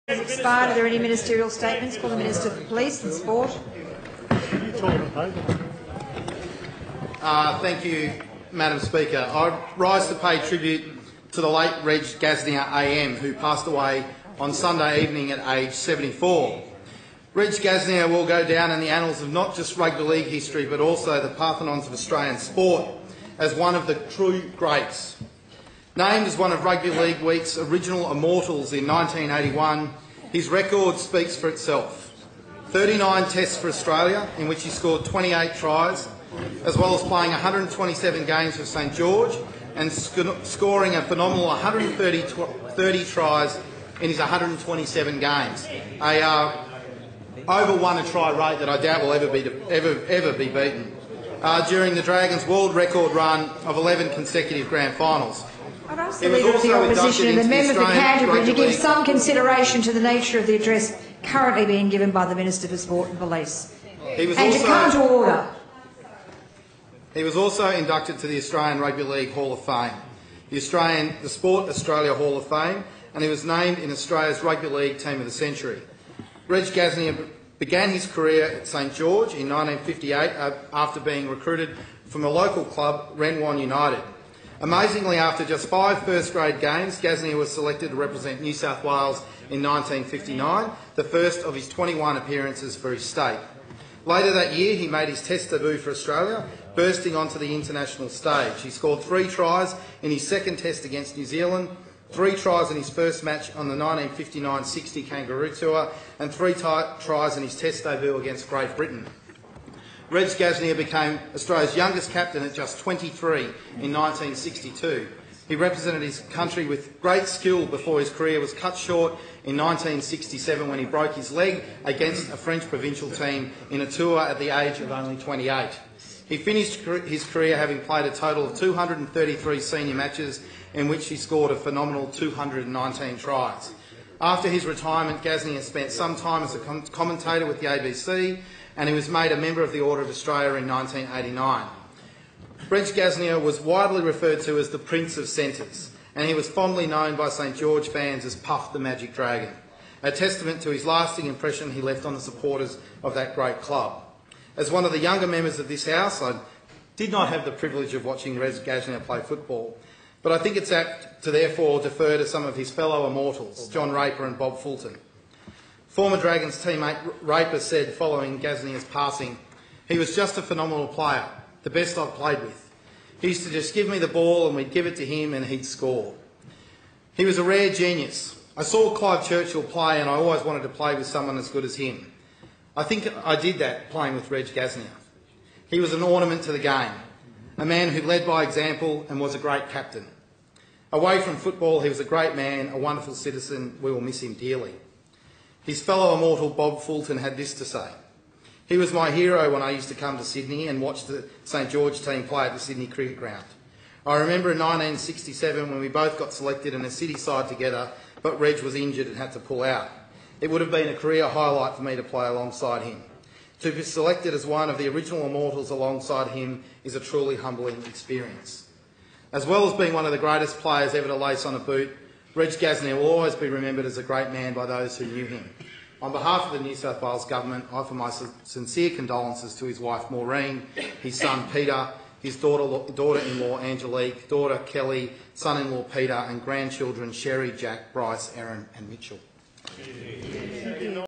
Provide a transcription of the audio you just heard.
Has expired. Are there any ministerial statements? Call the Minister for Police and Sport. Thank you, Madam Speaker. I rise to pay tribute to the late Reg Gasnier AM, who passed away on Sunday evening at age 74. Reg Gasnier will go down in the annals of not just rugby league history but also the Parthenons of Australian sport as one of the true greats. Named as one of Rugby League Week's original immortals in 1981, his record speaks for itself. 39 tests for Australia, in which he scored 28 tries, as well as playing 127 games for St George and scoring a phenomenal 130 tries in his 127 games. Over one a try rate that I doubt will ever be beaten. During the Dragons' world record run of 11 consecutive grand finals. I'd ask the Leader of the Opposition and the Member for Canterbury to give some consideration to the nature of the address currently being given by the Minister for Sport and Police. And to come to order. He was also inducted to the Australian Rugby League Hall of Fame, the Sport Australia Hall of Fame, and he was named in Australia's Rugby League Team of the Century. Reg Gasnier began his career at St George in 1958 after being recruited from a local club, Renwan United. Amazingly, after just 5 first-grade games, Gasnier was selected to represent New South Wales in 1959, the first of his 21 appearances for his state. Later that year, he made his Test debut for Australia, bursting onto the international stage. He scored 3 tries in his second Test against New Zealand, 3 tries in his first match on the 1959-60 Kangaroo Tour, and 3 tries in his Test debut against Great Britain. Reg Gasnier became Australia's youngest captain at just 23 in 1962. He represented his country with great skill before his career was cut short in 1967 when he broke his leg against a French provincial team in a tour at the age of only 28. He finished his career having played a total of 233 senior matches in which he scored a phenomenal 219 tries. After his retirement, Gasnier spent some time as a commentator with the ABC, and he was made a member of the Order of Australia in 1989. Reg Gasnier was widely referred to as the Prince of Centres, and he was fondly known by St George fans as Puff the Magic Dragon, a testament to his lasting impression he left on the supporters of that great club. As one of the younger members of this House, I did not have the privilege of watching Reg Gasnier play football, but I think it's apt to therefore defer to some of his fellow immortals, John Raper and Bob Fulton. Former Dragons teammate Raper said following Gasnier's passing, "He was just a phenomenal player, the best I've played with. He used to just give me the ball and we'd give it to him and he'd score. He was a rare genius. I saw Clive Churchill play and I always wanted to play with someone as good as him. I think I did that playing with Reg Gasnier. He was an ornament to the game, a man who led by example and was a great captain. Away from football, he was a great man, a wonderful citizen. We will miss him dearly." His fellow immortal Bob Fulton had this to say: "He was my hero when I used to come to Sydney and watch the St George team play at the Sydney Cricket Ground. I remember in 1967 when we both got selected in a city side together, but Reg was injured and had to pull out. It would have been a career highlight for me to play alongside him. To be selected as one of the original immortals alongside him is a truly humbling experience." As well as being one of the greatest players ever to lace on a boot, Reg Gasnier will always be remembered as a great man by those who knew him. On behalf of the New South Wales Government, I offer my sincere condolences to his wife Maureen, his son Peter, his daughter-in-law Angelique, daughter Kelly, son-in-law Peter and grandchildren Sherry, Jack, Bryce, Aaron and Mitchell.